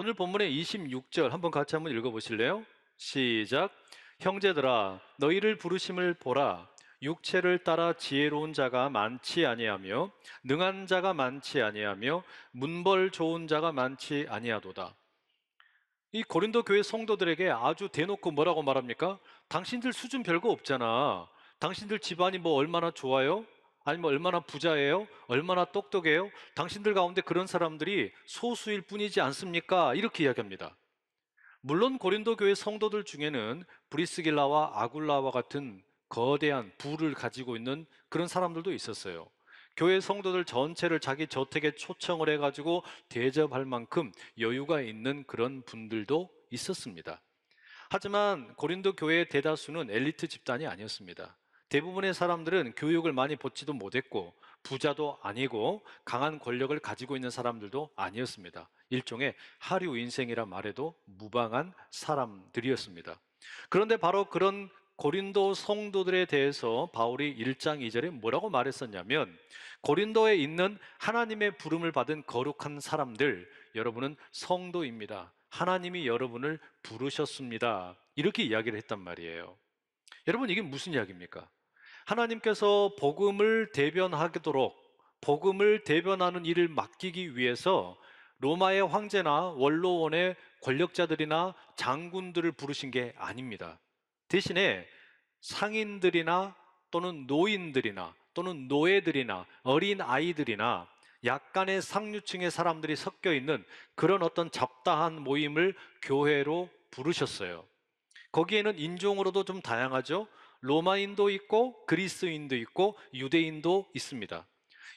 오늘 본문의 26절 한번 같이 한번 읽어보실래요? 시작. 형제들아 너희를 부르심을 보라. 육체를 따라 지혜로운 자가 많지 아니하며 능한 자가 많지 아니하며 문벌 좋은 자가 많지 아니하도다. 이 고린도 교회 성도들에게 아주 대놓고 뭐라고 말합니까? 당신들 수준 별거 없잖아. 당신들 집안이 뭐 얼마나 좋아요? 아니면 얼마나 부자예요? 얼마나 똑똑해요? 당신들 가운데 그런 사람들이 소수일 뿐이지 않습니까? 이렇게 이야기합니다. 물론 고린도 교회 성도들 중에는 브리스길라와 아굴라와 같은 거대한 부를 가지고 있는 그런 사람들도 있었어요. 교회 성도들 전체를 자기 저택에 초청을 해가지고 대접할 만큼 여유가 있는 그런 분들도 있었습니다. 하지만 고린도 교회의 대다수는 엘리트 집단이 아니었습니다. 대부분의 사람들은 교육을 많이 받지도 못했고 부자도 아니고 강한 권력을 가지고 있는 사람들도 아니었습니다. 일종의 하류 인생이라 말해도 무방한 사람들이었습니다. 그런데 바로 그런 고린도 성도들에 대해서 바울이 1장 2절에 뭐라고 말했었냐면, 고린도에 있는 하나님의 부름을 받은 거룩한 사람들, 여러분은 성도입니다. 하나님이 여러분을 부르셨습니다. 이렇게 이야기를 했단 말이에요. 여러분, 이게 무슨 이야기입니까? 하나님께서 복음을 대변하도록, 복음을 대변하는 일을 맡기기 위해서 로마의 황제나 원로원의 권력자들이나 장군들을 부르신 게 아닙니다. 대신에 상인들이나 또는 노인들이나 또는 노예들이나 어린 아이들이나 약간의 상류층의 사람들이 섞여 있는 그런 어떤 잡다한 모임을 교회로 부르셨어요. 거기에는 인종으로도 좀 다양하죠. 로마인도 있고 그리스인도 있고 유대인도 있습니다.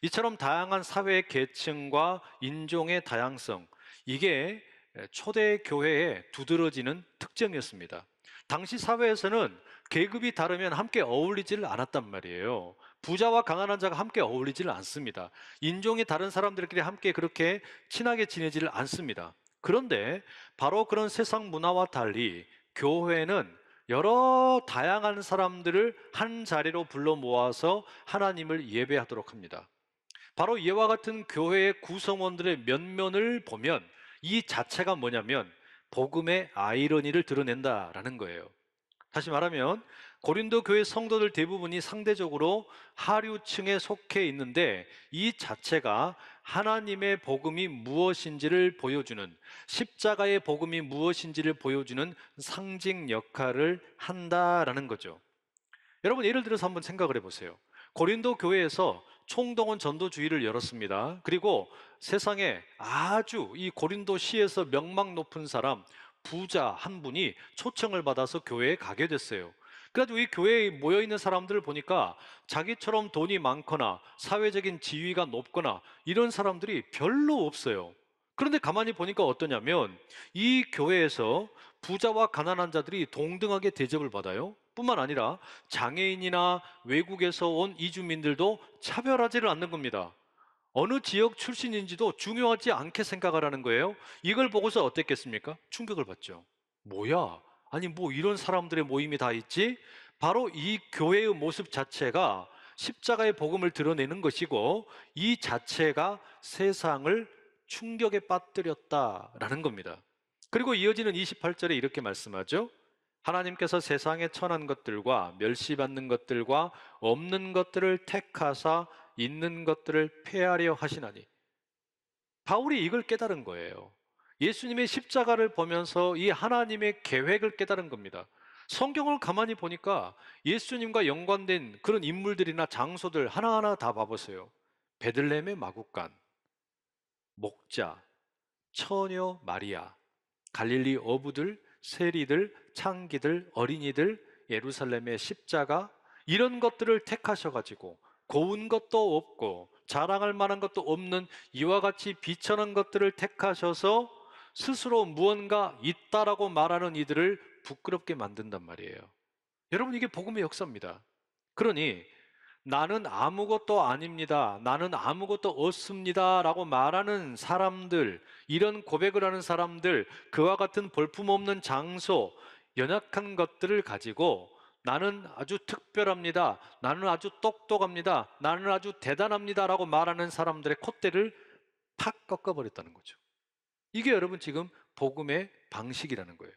이처럼 다양한 사회 계층과 인종의 다양성, 이게 초대 교회의 두드러지는 특징이었습니다. 당시 사회에서는 계급이 다르면 함께 어울리지를 않았단 말이에요. 부자와 가난한 자가 함께 어울리지를 않습니다. 인종이 다른 사람들끼리 함께 그렇게 친하게 지내지를 않습니다. 그런데 바로 그런 세상 문화와 달리 교회는 여러 다양한 사람들을 한 자리로 불러 모아서 하나님을 예배하도록 합니다. 바로 이와 같은 교회의 구성원들의 면면을 보면 이 자체가 뭐냐면 복음의 아이러니를 드러낸다라는 거예요. 다시 말하면 고린도 교회 성도들 대부분이 상대적으로 하류층에 속해 있는데, 이 자체가 하나님의 복음이 무엇인지를 보여주는, 십자가의 복음이 무엇인지를 보여주는 상징 역할을 한다라는 거죠. 여러분, 예를 들어서 한번 생각을 해보세요. 고린도 교회에서 총동원 전도주의를 열었습니다. 그리고 세상에 아주 이 고린도 시에서 명망 높은 사람, 부자 한 분이 초청을 받아서 교회에 가게 됐어요. 그래가지고 이 교회에 모여있는 사람들을 보니까 자기처럼 돈이 많거나 사회적인 지위가 높거나 이런 사람들이 별로 없어요. 그런데 가만히 보니까 어떠냐면 이 교회에서 부자와 가난한 자들이 동등하게 대접을 받아요. 뿐만 아니라 장애인이나 외국에서 온 이주민들도 차별하지를 않는 겁니다. 어느 지역 출신인지도 중요하지 않게 생각하라는 거예요. 이걸 보고서 어땠겠습니까? 충격을 받죠. 뭐야? 아니, 뭐 이런 사람들의 모임이 다 있지? 바로 이 교회의 모습 자체가 십자가의 복음을 드러내는 것이고, 이 자체가 세상을 충격에 빠뜨렸다라는 겁니다. 그리고 이어지는 28절에 이렇게 말씀하죠. 하나님께서 세상에 천한 것들과 멸시받는 것들과 없는 것들을 택하사 있는 것들을 폐하려 하시나니. 바울이 이걸 깨달은 거예요. 예수님의 십자가를 보면서 이 하나님의 계획을 깨달은 겁니다. 성경을 가만히 보니까 예수님과 연관된 그런 인물들이나 장소들 하나하나 다 봐보세요. 베들레헴의 마구간, 목자, 처녀 마리아, 갈릴리 어부들, 세리들, 창기들, 어린이들, 예루살렘의 십자가, 이런 것들을 택하셔가지고 고운 것도 없고 자랑할 만한 것도 없는 이와 같이 비천한 것들을 택하셔서 스스로 무언가 있다라고 말하는 이들을 부끄럽게 만든단 말이에요. 여러분, 이게 복음의 역사입니다. 그러니 나는 아무것도 아닙니다, 나는 아무것도 없습니다 라고 말하는 사람들, 이런 고백을 하는 사람들, 그와 같은 볼품없는 장소, 연약한 것들을 가지고 나는 아주 특별합니다, 나는 아주 똑똑합니다, 나는 아주 대단합니다 라고 말하는 사람들의 콧대를 팍 꺾어버렸다는 거죠. 이게 여러분 지금 복음의 방식이라는 거예요.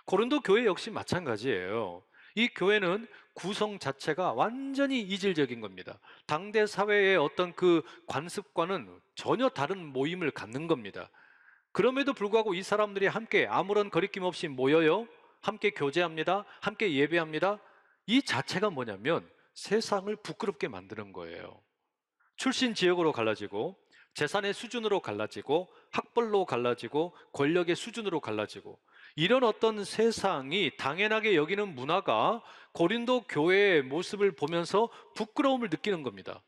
고린도 교회 역시 마찬가지예요. 이 교회는 구성 자체가 완전히 이질적인 겁니다. 당대 사회의 어떤 그 관습과는 전혀 다른 모임을 갖는 겁니다. 그럼에도 불구하고 이 사람들이 함께 아무런 거리낌 없이 모여요. 함께 교제합니다. 함께 예배합니다. 이 자체가 뭐냐면 세상을 부끄럽게 만드는 거예요. 출신 지역으로 갈라지고 재산의 수준으로 갈라지고 학벌로 갈라지고 권력의 수준으로 갈라지고 이런 어떤 세상이 당연하게 여기는 문화가 고린도 교회의 모습을 보면서 부끄러움을 느끼는 겁니다.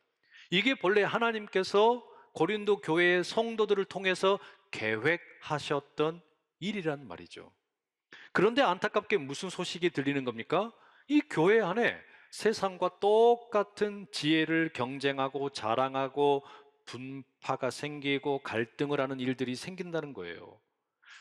이게 본래 하나님께서 고린도 교회의 성도들을 통해서 계획하셨던 일이란 말이죠. 그런데 안타깝게 무슨 소식이 들리는 겁니까? 이 교회 안에 세상과 똑같은 지혜를 경쟁하고 자랑하고 분파가 생기고 갈등을 하는 일들이 생긴다는 거예요.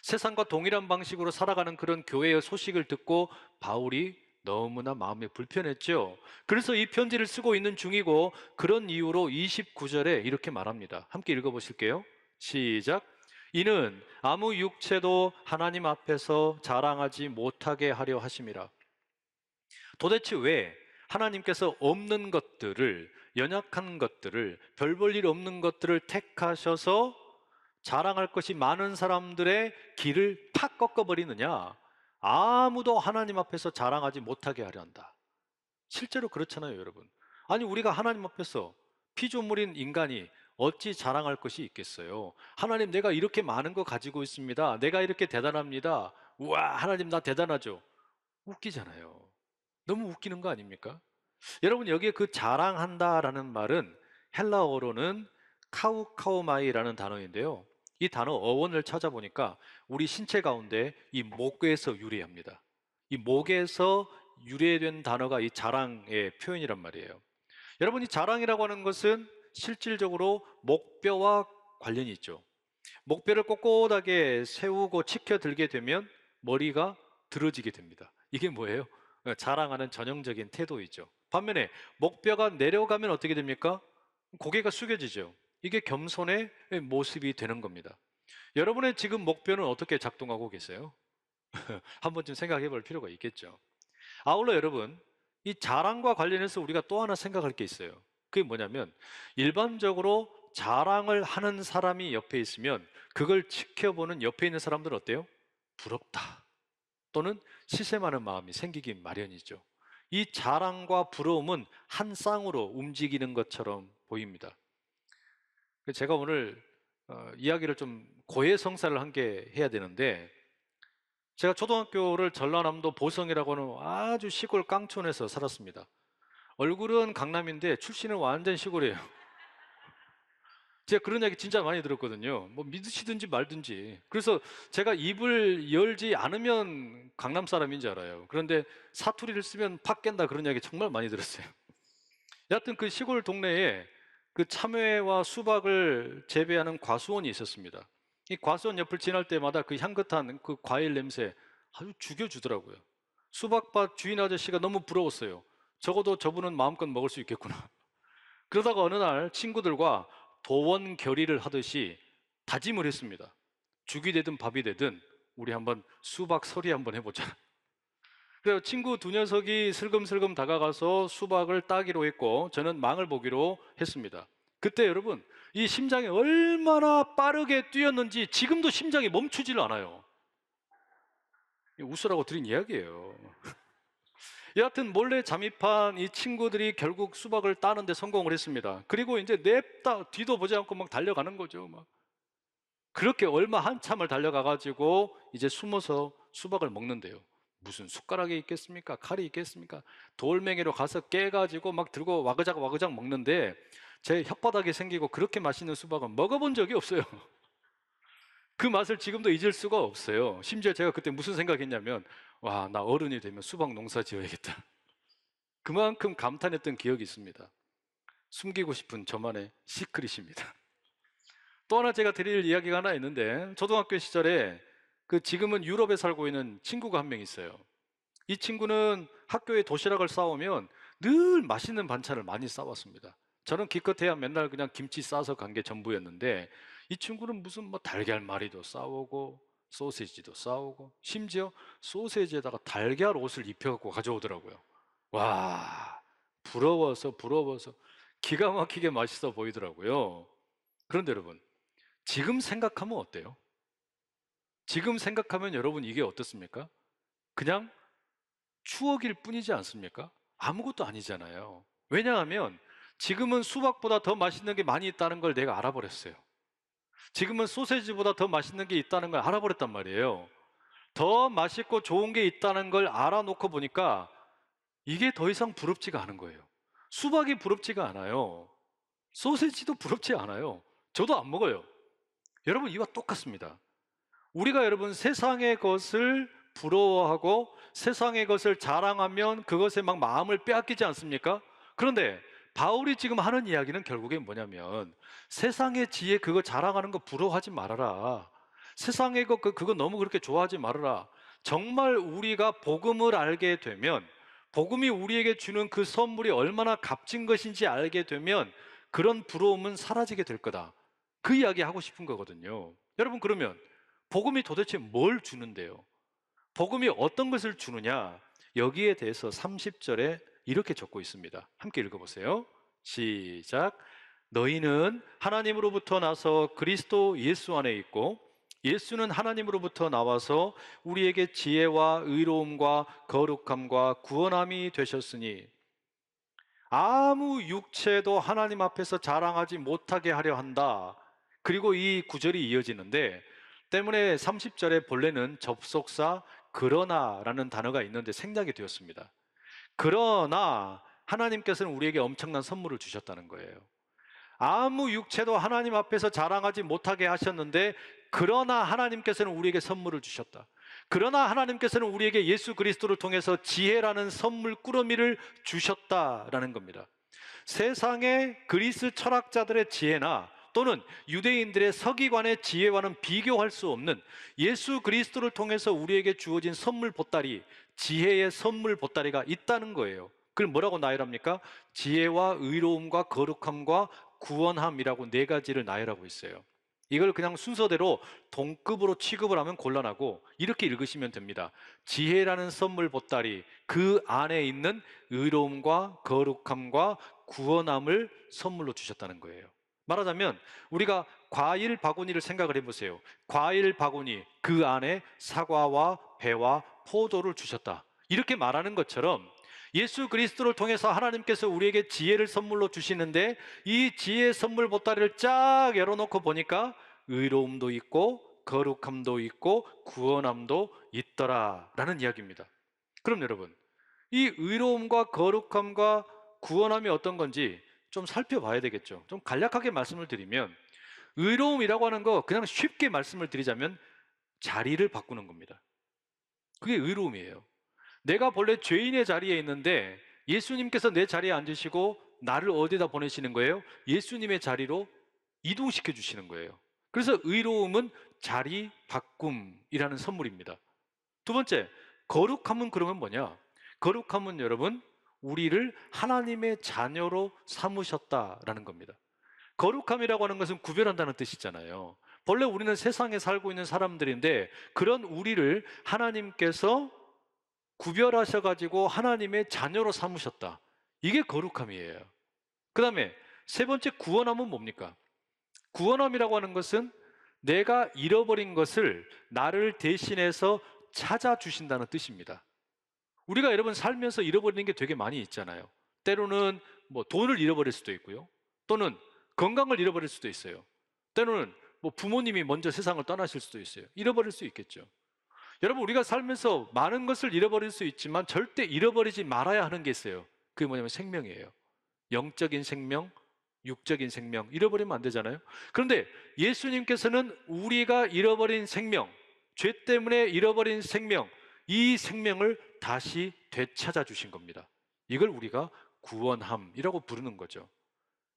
세상과 동일한 방식으로 살아가는 그런 교회의 소식을 듣고 바울이 너무나 마음이 불편했죠. 그래서 이 편지를 쓰고 있는 중이고 그런 이유로 29절에 이렇게 말합니다. 함께 읽어보실게요. 시작. 이는 아무 육체도 하나님 앞에서 자랑하지 못하게 하려 하심이라. 도대체 왜 하나님께서 없는 것들을, 연약한 것들을, 별 볼 일 없는 것들을 택하셔서 자랑할 것이 많은 사람들의 길을 팍 꺾어버리느냐? 아무도 하나님 앞에서 자랑하지 못하게 하려 한다. 실제로 그렇잖아요, 여러분. 아니, 우리가 하나님 앞에서 피조물인 인간이 어찌 자랑할 것이 있겠어요? 하나님, 내가 이렇게 많은 거 가지고 있습니다. 내가 이렇게 대단합니다. 우와, 하나님, 나 대단하죠. 웃기잖아요. 너무 웃기는 거 아닙니까? 여러분, 여기에 그 자랑한다라는 말은 헬라어로는 카우카우마이라는 단어인데요. 이 단어 어원을 찾아보니까 우리 신체 가운데 이 목에서 유래합니다. 이 목에서 유래된 단어가 이 자랑의 표현이란 말이에요. 여러분, 이 자랑이라고 하는 것은 실질적으로 목뼈와 관련이 있죠. 목뼈를 꼿꼿하게 세우고 치켜들게 되면 머리가 들어지게 됩니다. 이게 뭐예요? 자랑하는 전형적인 태도이죠. 반면에 목뼈가 내려가면 어떻게 됩니까? 고개가 숙여지죠. 이게 겸손의 모습이 되는 겁니다. 여러분의 지금 목표는 어떻게 작동하고 계세요? 한 번쯤 생각해 볼 필요가 있겠죠. 아울러 여러분, 이 자랑과 관련해서 우리가 또 하나 생각할 게 있어요. 그게 뭐냐면, 일반적으로 자랑을 하는 사람이 옆에 있으면 그걸 지켜보는 옆에 있는 사람들은 어때요? 부럽다. 또는 시샘하는 마음이 생기기 마련이죠. 이 자랑과 부러움은 한 쌍으로 움직이는 것처럼 보입니다. 제가 오늘 이야기를 좀 고해성사를 한 게 해야 되는데, 제가 초등학교를 전라남도 보성이라고 하는 아주 시골 깡촌에서 살았습니다. 얼굴은 강남인데 출신은 완전 시골이에요. 제가 그런 얘기 진짜 많이 들었거든요. 뭐 믿으시든지 말든지. 그래서 제가 입을 열지 않으면 강남 사람인 줄 알아요. 그런데 사투리를 쓰면 팍 깬다 그런 얘기 정말 많이 들었어요. 여하튼 그 시골 동네에 그 참외와 수박을 재배하는 과수원이 있었습니다. 이 과수원 옆을 지날 때마다 그 향긋한 그 과일 냄새 아주 죽여주더라고요. 수박밭 주인 아저씨가 너무 부러웠어요. 적어도 저분은 마음껏 먹을 수 있겠구나. 그러다가 어느 날 친구들과 도원 결의를 하듯이 다짐을 했습니다. 죽이 되든 밥이 되든 우리 한번 수박 서리 한번 해보자. 그래서 친구 두 녀석이 슬금슬금 다가가서 수박을 따기로 했고 저는 망을 보기로 했습니다. 그때 여러분, 이 심장이 얼마나 빠르게 뛰었는지 지금도 심장이 멈추질 않아요. 웃으라고 드린 이야기예요. 여하튼 몰래 잠입한 이 친구들이 결국 수박을 따는데 성공을 했습니다. 그리고 이제 냅다 뒤도 보지 않고 막 달려가는 거죠. 막 그렇게 얼마 한참을 달려가가지고 이제 숨어서 수박을 먹는데요. 무슨 숟가락이 있겠습니까? 칼이 있겠습니까? 돌멩이로 가서 깨가지고 막 들고 와그작 와그작 먹는데 제 혓바닥이 생기고 그렇게 맛있는 수박은 먹어본 적이 없어요. 그 맛을 지금도 잊을 수가 없어요. 심지어 제가 그때 무슨 생각했냐면, 와, 나 어른이 되면 수박 농사 지어야겠다. 그만큼 감탄했던 기억이 있습니다. 숨기고 싶은 저만의 시크릿입니다. 또 하나 제가 드릴 이야기가 하나 있는데, 초등학교 시절에 그 지금은 유럽에 살고 있는 친구가 한 명 있어요. 이 친구는 학교에 도시락을 싸오면 늘 맛있는 반찬을 많이 싸왔습니다. 저는 기껏해야 맨날 그냥 김치 싸서 간 게 전부였는데 이 친구는 무슨 뭐 달걀말이도 싸오고 소세지도 싸오고 심지어 소세지에다가 달걀 옷을 입혀갖고 가져오더라고요. 와, 부러워서 기가 막히게 맛있어 보이더라고요. 그런데 여러분, 지금 생각하면 어때요? 지금 생각하면 여러분 이게 어떻습니까? 그냥 추억일 뿐이지 않습니까? 아무것도 아니잖아요. 왜냐하면 지금은 수박보다 더 맛있는 게 많이 있다는 걸 내가 알아버렸어요. 지금은 소세지보다 더 맛있는 게 있다는 걸 알아버렸단 말이에요. 더 맛있고 좋은 게 있다는 걸 알아놓고 보니까 이게 더 이상 부럽지가 않은 거예요. 수박이 부럽지가 않아요. 소세지도 부럽지 않아요. 저도 안 먹어요. 여러분, 이와 똑같습니다. 우리가 여러분 세상의 것을 부러워하고 세상의 것을 자랑하면 그것에 막 마음을 빼앗기지 않습니까? 그런데 바울이 지금 하는 이야기는 결국에 뭐냐면 세상의 지혜 그거 자랑하는 거 부러워하지 말아라. 세상의 것 그거 너무 그렇게 좋아하지 말아라. 정말 우리가 복음을 알게 되면 복음이 우리에게 주는 그 선물이 얼마나 값진 것인지 알게 되면 그런 부러움은 사라지게 될 거다. 그 이야기 하고 싶은 거거든요. 여러분, 그러면 복음이 도대체 뭘 주는데요? 복음이 어떤 것을 주느냐? 여기에 대해서 30절에 이렇게 적고 있습니다. 함께 읽어보세요. 시작. 너희는 하나님으로부터 나서 그리스도 예수 안에 있고 예수는 하나님으로부터 나와서 우리에게 지혜와 의로움과 거룩함과 구원함이 되셨으니 아무 육체도 하나님 앞에서 자랑하지 못하게 하려 한다. 그리고 이 구절이 이어지는데 때문에 30절에 본래는 접속사 그러나라는 단어가 있는데 생략이 되었습니다. 그러나 하나님께서는 우리에게 엄청난 선물을 주셨다는 거예요. 아무 육체도 하나님 앞에서 자랑하지 못하게 하셨는데 그러나 하나님께서는 우리에게 선물을 주셨다. 그러나 하나님께서는 우리에게 예수 그리스도를 통해서 지혜라는 선물 꾸러미를 주셨다라는 겁니다. 세상의 그리스 철학자들의 지혜나 또는 유대인들의 서기관의 지혜와는 비교할 수 없는 예수 그리스도를 통해서 우리에게 주어진 선물 보따리, 지혜의 선물 보따리가 있다는 거예요. 그걸 뭐라고 나열합니까? 지혜와 의로움과 거룩함과 구원함이라고 네 가지를 나열하고 있어요. 이걸 그냥 순서대로 동급으로 취급을 하면 곤란하고 이렇게 읽으시면 됩니다. 지혜라는 선물 보따리, 그 안에 있는 의로움과 거룩함과 구원함을 선물로 주셨다는 거예요. 말하자면 우리가 과일 바구니를 생각을 해보세요. 과일 바구니, 그 안에 사과와 배와 포도를 주셨다. 이렇게 말하는 것처럼 예수 그리스도를 통해서 하나님께서 우리에게 지혜를 선물로 주시는데 이 지혜의 선물 보따리를 쫙 열어놓고 보니까 의로움도 있고 거룩함도 있고 구원함도 있더라라는 이야기입니다. 그럼 여러분, 이 의로움과 거룩함과 구원함이 어떤 건지 좀 살펴봐야 되겠죠. 좀 간략하게 말씀을 드리면 의로움이라고 하는 거 그냥 쉽게 말씀을 드리자면 자리를 바꾸는 겁니다. 그게 의로움이에요. 내가 본래 죄인의 자리에 있는데 예수님께서 내 자리에 앉으시고 나를 어디다 보내시는 거예요? 예수님의 자리로 이동시켜 주시는 거예요. 그래서 의로움은 자리 바꿈이라는 선물입니다. 두 번째, 거룩함은 그러면 뭐냐? 거룩함은 여러분, 우리를 하나님의 자녀로 삼으셨다라는 겁니다. 거룩함이라고 하는 것은 구별한다는 뜻이잖아요. 본래 우리는 세상에 살고 있는 사람들인데 그런 우리를 하나님께서 구별하셔가지고 하나님의 자녀로 삼으셨다. 이게 거룩함이에요. 그 다음에 세 번째 구원함은 뭡니까? 구원함이라고 하는 것은 내가 잃어버린 것을 나를 대신해서 찾아주신다는 뜻입니다. 우리가 여러분 살면서 잃어버리는 게 되게 많이 있잖아요. 때로는 뭐 돈을 잃어버릴 수도 있고요. 또는 건강을 잃어버릴 수도 있어요. 때로는 뭐 부모님이 먼저 세상을 떠나실 수도 있어요. 잃어버릴 수 있겠죠. 여러분, 우리가 살면서 많은 것을 잃어버릴 수 있지만 절대 잃어버리지 말아야 하는 게 있어요. 그게 뭐냐면 생명이에요. 영적인 생명, 육적인 생명, 잃어버리면 안 되잖아요. 그런데 예수님께서는 우리가 잃어버린 생명, 죄 때문에 잃어버린 생명, 이 생명을 다시 되찾아 주신 겁니다. 이걸 우리가 구원함이라고 부르는 거죠.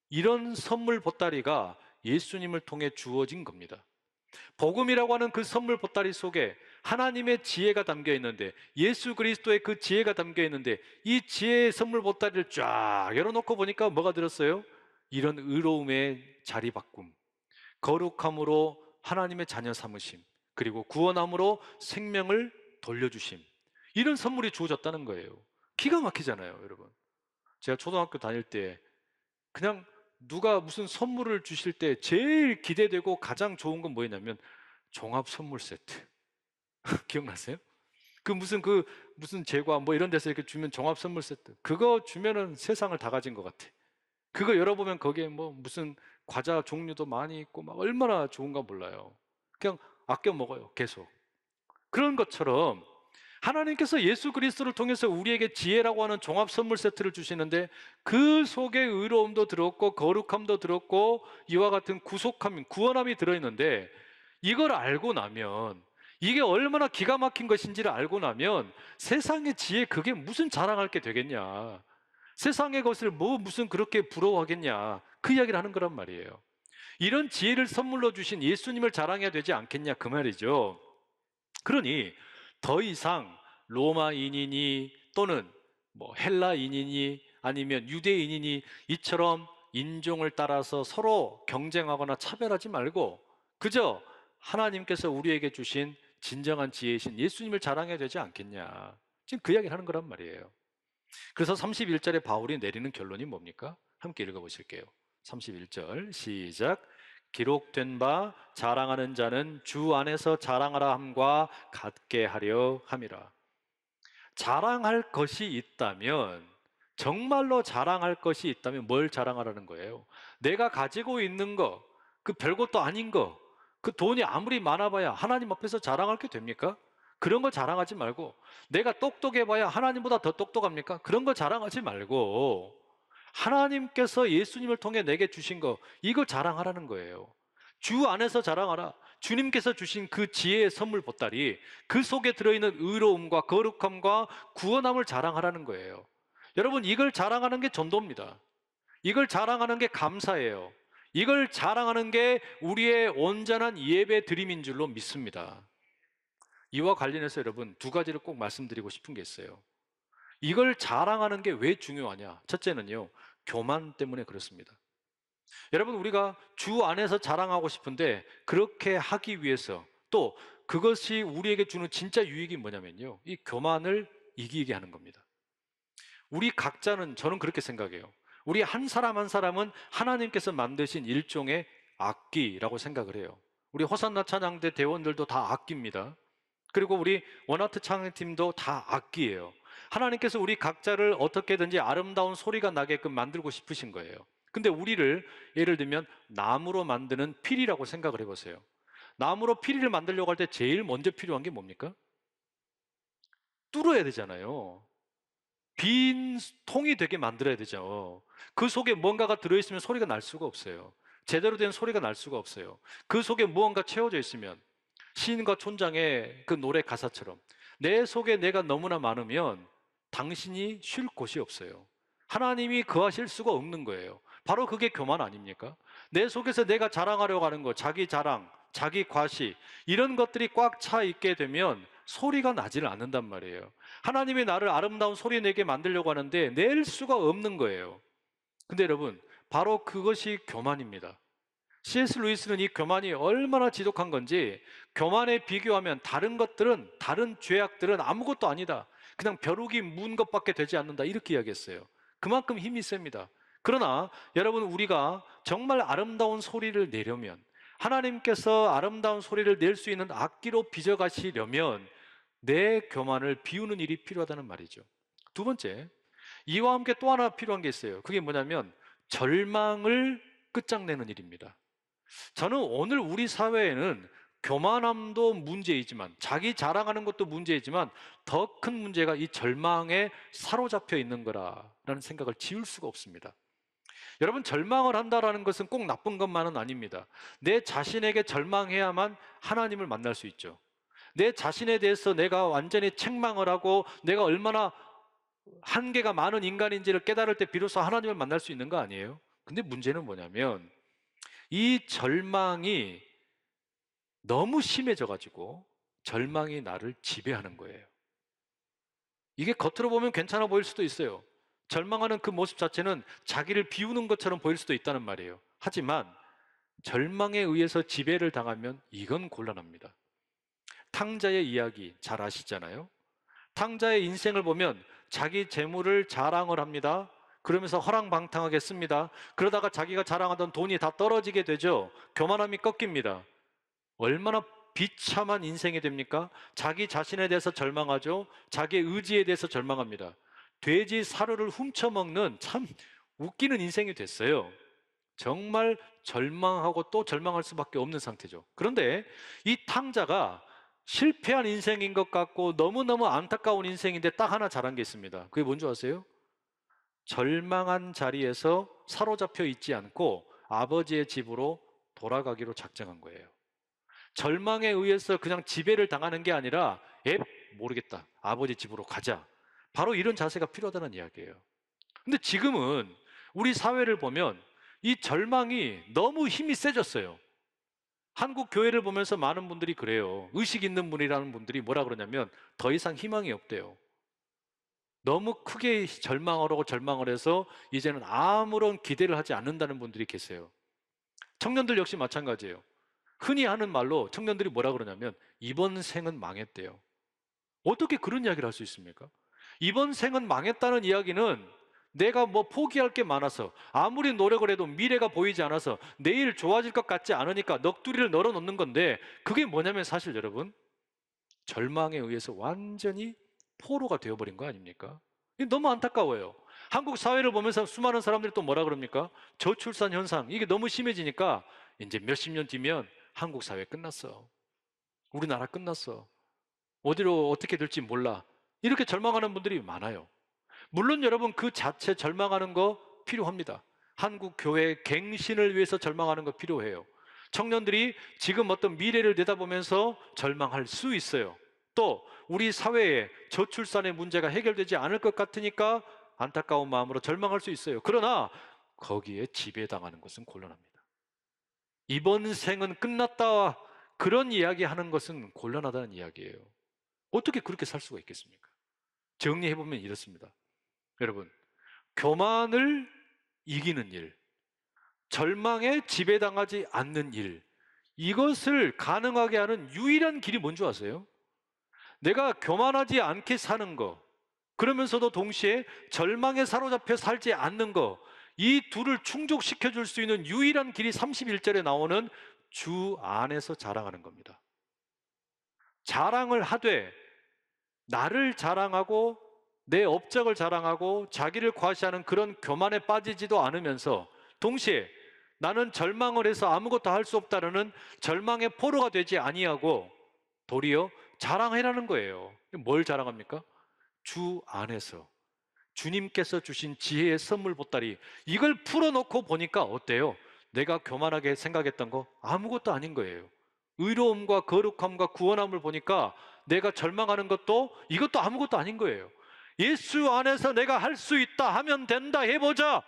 이런 선물 보따리가 예수님을 통해 주어진 겁니다. 복음이라고 하는 그 선물 보따리 속에 하나님의 지혜가 담겨 있는데, 예수 그리스도의 그 지혜가 담겨 있는데, 이 지혜의 선물 보따리를 쫙 열어놓고 보니까 뭐가 들었어요? 이런 의로움의 자리 바꿈, 거룩함으로 하나님의 자녀 삼으심, 그리고 구원함으로 생명을 돌려주심. 이런 선물이 주어졌다는 거예요. 기가 막히잖아요, 여러분. 제가 초등학교 다닐 때 그냥 누가 무슨 선물을 주실 때 제일 기대되고 가장 좋은 건 뭐였냐면 종합 선물 세트. 기억나세요? 그 무슨 제과 뭐 이런 데서 이렇게 주면 종합 선물 세트. 그거 주면은 세상을 다 가진 것 같아. 그거 열어보면 거기에 뭐 무슨 과자 종류도 많이 있고 막 얼마나 좋은가 몰라요. 그냥 아껴 먹어요, 계속. 그런 것처럼 하나님께서 예수 그리스도를 통해서 우리에게 지혜라고 하는 종합 선물 세트를 주시는데 그 속에 의로움도 들었고 거룩함도 들었고 이와 같은 구속함, 구원함이 들어있는데 이걸 알고 나면 이게 얼마나 기가 막힌 것인지를 알고 나면 세상의 지혜 그게 무슨 자랑할 게 되겠냐. 세상의 것을 뭐 무슨 그렇게 부러워하겠냐. 그 이야기를 하는 거란 말이에요. 이런 지혜를 선물로 주신 예수님을 자랑해야 되지 않겠냐 그 말이죠. 그러니 더 이상 로마인이니 또는 뭐 헬라인이니 아니면 유대인이니 이처럼 인종을 따라서 서로 경쟁하거나 차별하지 말고 그저 하나님께서 우리에게 주신 진정한 지혜이신 예수님을 자랑해야 되지 않겠냐. 지금 그 이야기를 하는 거란 말이에요. 그래서 31절에 바울이 내리는 결론이 뭡니까? 함께 읽어보실게요. 31절 시작. 기록된 바 자랑하는 자는 주 안에서 자랑하라 함과 같게 하려 함이라. 자랑할 것이 있다면, 정말로 자랑할 것이 있다면 뭘 자랑하라는 거예요? 내가 가지고 있는 거, 그 별것도 아닌 거, 그 돈이 아무리 많아봐야 하나님 앞에서 자랑할 게 됩니까? 그런 거 자랑하지 말고, 내가 똑똑해봐야 하나님보다 더 똑똑합니까? 그런 거 자랑하지 말고 하나님께서 예수님을 통해 내게 주신 거, 이거 자랑하라는 거예요. 주 안에서 자랑하라. 주님께서 주신 그 지혜의 선물 보따리, 그 속에 들어있는 의로움과 거룩함과 구원함을 자랑하라는 거예요. 여러분, 이걸 자랑하는 게 전도입니다. 이걸 자랑하는 게 감사예요. 이걸 자랑하는 게 우리의 온전한 예배 드림인 줄로 믿습니다. 이와 관련해서 여러분, 두 가지를 꼭 말씀드리고 싶은 게 있어요. 이걸 자랑하는 게 왜 중요하냐? 첫째는요, 교만 때문에 그렇습니다. 여러분, 우리가 주 안에서 자랑하고 싶은데 그렇게 하기 위해서 또 그것이 우리에게 주는 진짜 유익이 뭐냐면요, 이 교만을 이기게 하는 겁니다. 우리 각자는, 저는 그렇게 생각해요. 우리 한 사람 한 사람은 하나님께서 만드신 일종의 악기라고 생각을 해요. 우리 호산나 찬양대 대원들도 다 악기입니다. 그리고 우리 원아트 찬양팀도 다 악기예요. 하나님께서 우리 각자를 어떻게든지 아름다운 소리가 나게끔 만들고 싶으신 거예요. 근데 우리를 예를 들면 나무로 만드는 피리라고 생각을 해보세요. 나무로 피리를 만들려고 할 때 제일 먼저 필요한 게 뭡니까? 뚫어야 되잖아요. 빈 통이 되게 만들어야 되죠. 그 속에 뭔가가 들어있으면 소리가 날 수가 없어요. 제대로 된 소리가 날 수가 없어요. 그 속에 무언가 채워져 있으면, 시인과 촌장의 그 노래 가사처럼 내 속에 내가 너무나 많으면 당신이 쉴 곳이 없어요. 하나님이 거하실 수가 없는 거예요. 바로 그게 교만 아닙니까? 내 속에서 내가 자랑하려고 하는 거, 자기 자랑, 자기 과시, 이런 것들이 꽉 차 있게 되면 소리가 나지를 않는단 말이에요. 하나님이 나를 아름다운 소리 내게 만들려고 하는데 낼 수가 없는 거예요. 근데 여러분, 바로 그것이 교만입니다. C.S. 루이스는 이 교만이 얼마나 지독한 건지, 교만에 비교하면 다른 것들은, 다른 죄악들은 아무것도 아니다. 그냥 벼룩이 문 것밖에 되지 않는다. 이렇게 이야기했어요. 그만큼 힘이 셉니다. 그러나 여러분, 우리가 정말 아름다운 소리를 내려면, 하나님께서 아름다운 소리를 낼 수 있는 악기로 빚어가시려면 내 교만을 비우는 일이 필요하다는 말이죠. 두 번째, 이와 함께 또 하나 필요한 게 있어요. 그게 뭐냐면 절망을 끝장내는 일입니다. 저는 오늘 우리 사회에는 교만함도 문제이지만, 자기 자랑하는 것도 문제이지만, 더 큰 문제가 이 절망에 사로잡혀 있는 거라는 생각을 지울 수가 없습니다. 여러분, 절망을 한다라는 것은 꼭 나쁜 것만은 아닙니다. 내 자신에게 절망해야만 하나님을 만날 수 있죠. 내 자신에 대해서 내가 완전히 책망을 하고 내가 얼마나 한계가 많은 인간인지를 깨달을 때 비로소 하나님을 만날 수 있는 거 아니에요? 근데 문제는 뭐냐면 이 절망이 너무 심해져가지고 절망이 나를 지배하는 거예요. 이게 겉으로 보면 괜찮아 보일 수도 있어요. 절망하는 그 모습 자체는 자기를 비우는 것처럼 보일 수도 있다는 말이에요. 하지만 절망에 의해서 지배를 당하면 이건 곤란합니다. 탕자의 이야기 잘 아시잖아요. 탕자의 인생을 보면 자기 재물을 자랑을 합니다. 그러면서 허랑방탕하게 씁니다. 그러다가 자기가 자랑하던 돈이 다 떨어지게 되죠. 교만함이 꺾입니다. 얼마나 비참한 인생이 됩니까? 자기 자신에 대해서 절망하죠. 자기의 의지에 대해서 절망합니다. 돼지 사료를 훔쳐먹는 참 웃기는 인생이 됐어요. 정말 절망하고 또 절망할 수밖에 없는 상태죠. 그런데 이 탕자가 실패한 인생인 것 같고 너무너무 안타까운 인생인데 딱 하나 잘한 게 있습니다. 그게 뭔지 아세요? 절망한 자리에서 사로잡혀 있지 않고 아버지의 집으로 돌아가기로 작정한 거예요. 절망에 의해서 그냥 지배를 당하는 게 아니라 모르겠다. 아버지 집으로 가자. 바로 이런 자세가 필요하다는 이야기예요. 근데 지금은 우리 사회를 보면 이 절망이 너무 힘이 세졌어요. 한국 교회를 보면서 많은 분들이 그래요. 의식 있는 분이라는 분들이 뭐라 그러냐면 더 이상 희망이 없대요. 너무 크게 절망을 해서 이제는 아무런 기대를 하지 않는다는 분들이 계세요. 청년들 역시 마찬가지예요. 흔히 하는 말로 청년들이 뭐라 그러냐면 이번 생은 망했대요. 어떻게 그런 이야기를 할 수 있습니까? 이번 생은 망했다는 이야기는 내가 뭐 포기할 게 많아서 아무리 노력을 해도 미래가 보이지 않아서 내일 좋아질 것 같지 않으니까 넋두리를 널어놓는 건데 그게 뭐냐면 사실 여러분 절망에 의해서 완전히 포로가 되어버린 거 아닙니까? 이게 너무 안타까워요. 한국 사회를 보면서 수많은 사람들이 또 뭐라 그럽니까? 저출산 현상 이게 너무 심해지니까 이제 몇십 년 뒤면 한국 사회 끝났어. 우리나라 끝났어. 어디로 어떻게 될지 몰라. 이렇게 절망하는 분들이 많아요. 물론 여러분 그 자체 절망하는 거 필요합니다. 한국 교회 갱신을 위해서 절망하는 거 필요해요. 청년들이 지금 어떤 미래를 내다보면서 절망할 수 있어요. 또 우리 사회에 저출산의 문제가 해결되지 않을 것 같으니까 안타까운 마음으로 절망할 수 있어요. 그러나 거기에 지배당하는 것은 곤란합니다. 이번 생은 끝났다 그런 이야기하는 것은 곤란하다는 이야기예요. 어떻게 그렇게 살 수가 있겠습니까? 정리해보면 이렇습니다. 여러분, 교만을 이기는 일, 절망에 지배당하지 않는 일, 이것을 가능하게 하는 유일한 길이 뭔지 아세요? 내가 교만하지 않게 사는 거, 그러면서도 동시에 절망에 사로잡혀 살지 않는 거, 이 둘을 충족시켜 줄 수 있는 유일한 길이 31절에 나오는 주 안에서 자랑하는 겁니다. 자랑을 하되 나를 자랑하고 내 업적을 자랑하고 자기를 과시하는 그런 교만에 빠지지도 않으면서 동시에 나는 절망을 해서 아무것도 할 수 없다는 절망의 포로가 되지 아니하고 도리어 자랑해라는 거예요. 뭘 자랑합니까? 주 안에서 주님께서 주신 지혜의 선물 보따리 이걸 풀어놓고 보니까 어때요? 내가 교만하게 생각했던 거 아무것도 아닌 거예요. 의로움과 거룩함과 구원함을 보니까 내가 절망하는 것도 이것도 아무것도 아닌 거예요. 예수 안에서 내가 할 수 있다 하면 된다 해보자.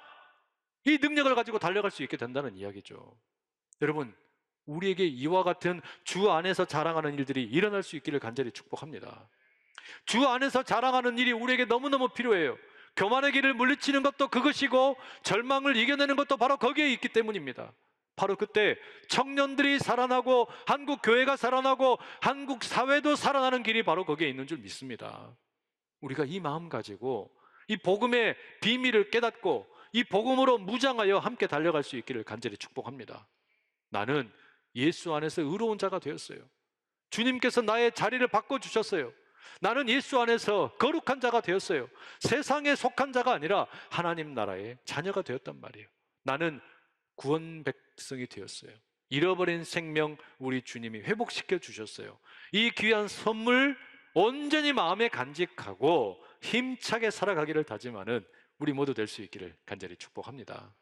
이 능력을 가지고 달려갈 수 있게 된다는 이야기죠. 여러분, 우리에게 이와 같은 주 안에서 자랑하는 일들이 일어날 수 있기를 간절히 축복합니다. 주 안에서 자랑하는 일이 우리에게 너무너무 필요해요. 교만의 길을 물리치는 것도 그것이고 절망을 이겨내는 것도 바로 거기에 있기 때문입니다. 바로 그때 청년들이 살아나고 한국 교회가 살아나고 한국 사회도 살아나는 길이 바로 거기에 있는 줄 믿습니다. 우리가 이 마음 가지고 이 복음의 비밀을 깨닫고 이 복음으로 무장하여 함께 달려갈 수 있기를 간절히 축복합니다. 나는 예수 안에서 의로운 자가 되었어요. 주님께서 나의 자리를 바꿔주셨어요. 나는 예수 안에서 거룩한 자가 되었어요. 세상에 속한 자가 아니라 하나님 나라의 자녀가 되었단 말이에요. 나는 구원 백성이 되었어요. 잃어버린 생명 우리 주님이 회복시켜 주셨어요. 이 귀한 선물 온전히 마음에 간직하고 힘차게 살아가기를 다짐하는 우리 모두 될 수 있기를 간절히 축복합니다.